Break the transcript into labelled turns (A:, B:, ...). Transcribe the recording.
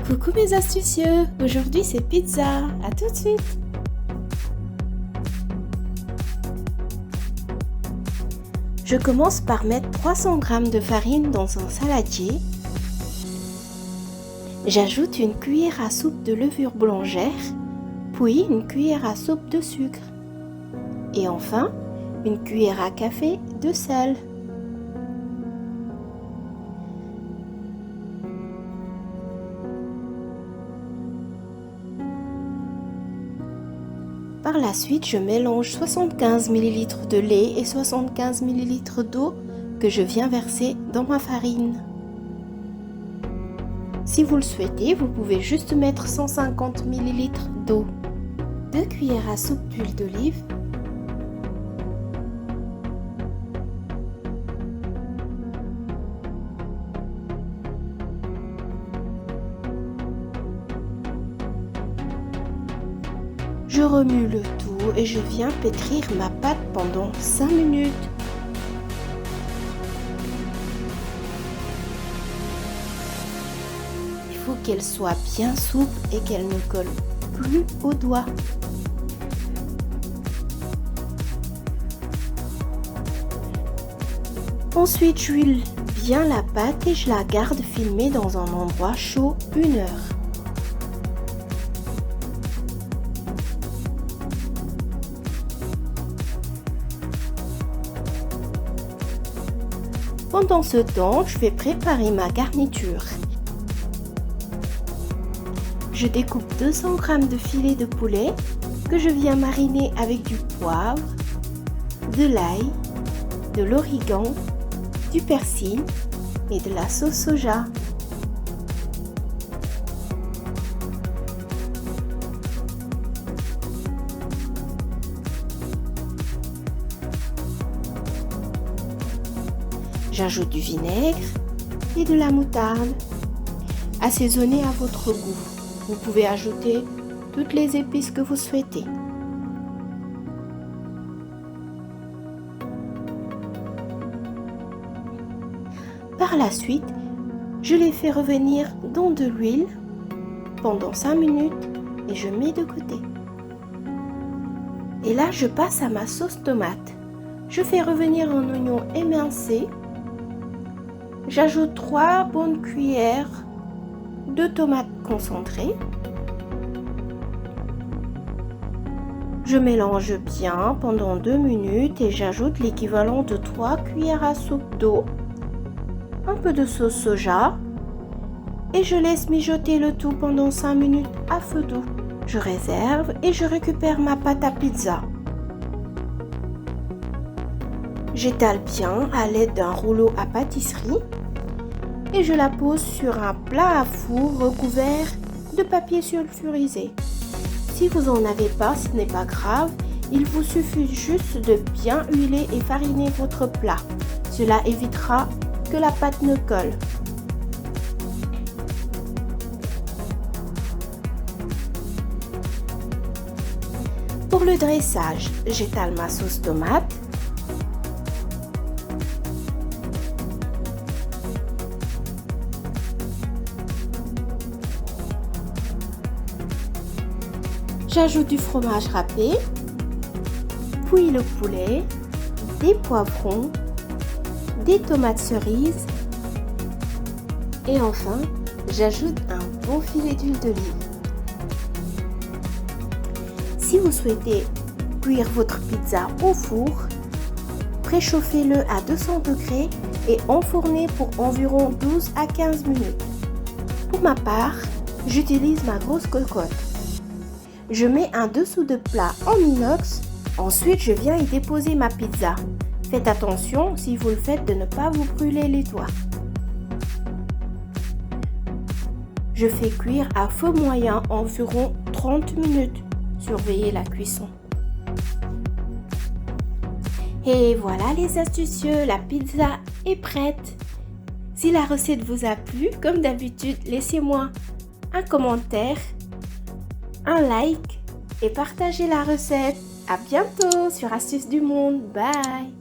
A: Coucou mes astucieux, aujourd'hui c'est pizza, à tout de suite. Je commence par mettre 300 g de farine dans un saladier. J'ajoute une cuillère à soupe de levure boulangère, puis une cuillère à soupe de sucre. Et enfin, une cuillère à café de sel. Par la suite, je mélange 75 ml de lait et 75 ml d'eau que je viens verser dans ma farine. Si vous le souhaitez, vous pouvez juste mettre 150 ml d'eau. 2 cuillères à soupe d'huile d'olive. Je remue le tout et je viens pétrir ma pâte pendant 5 minutes. Il faut qu'elle soit bien souple et qu'elle ne colle plus aux doigts. Ensuite, j'huile bien la pâte et je la garde filmée dans un endroit chaud 1 heure. Pendant ce temps, je vais préparer ma garniture. Je découpe 200 g de filet de poulet que je viens mariner avec du poivre, de l'ail, de l'origan, du persil et de la sauce soja. J'ajoute du vinaigre et de la moutarde. Assaisonnez à votre goût. Vous pouvez ajouter toutes les épices que vous souhaitez. Par la suite, je les fais revenir dans de l'huile pendant 5 minutes et je mets de côté. Et là, je passe à ma sauce tomate. Je fais revenir un oignon émincé. J'ajoute 3 bonnes cuillères de tomates concentrées. Je mélange bien pendant 2 minutes et j'ajoute l'équivalent de 3 cuillères à soupe d'eau, un peu de sauce soja et je laisse mijoter le tout pendant 5 minutes à feu doux. Je réserve et je récupère ma pâte à pizza. J'étale bien à l'aide d'un rouleau à pâtisserie et je la pose sur un plat à four recouvert de papier sulfurisé. Si vous n'en avez pas, ce n'est pas grave, il vous suffit juste de bien huiler et fariner votre plat. Cela évitera que la pâte ne colle. Pour le dressage, j'étale ma sauce tomate. J'ajoute du fromage râpé, puis le poulet, des poivrons, des tomates cerises et enfin, j'ajoute un bon filet d'huile d'olive. Si vous souhaitez cuire votre pizza au four, préchauffez-le à 200 degrés et enfournez pour environ 12 à 15 minutes. Pour ma part, j'utilise ma grosse cocotte. Je mets un dessous de plat en inox, ensuite je viens y déposer ma pizza. Faites attention si vous le faites de ne pas vous brûler les doigts. Je fais cuire à feu moyen environ 30 minutes. Surveillez la cuisson. Et voilà les astucieux, la pizza est prête. Si la recette vous a plu, comme d'habitude, laissez-moi un commentaire, un like et partagez la recette. À bientôt sur Astuces du Monde. Bye!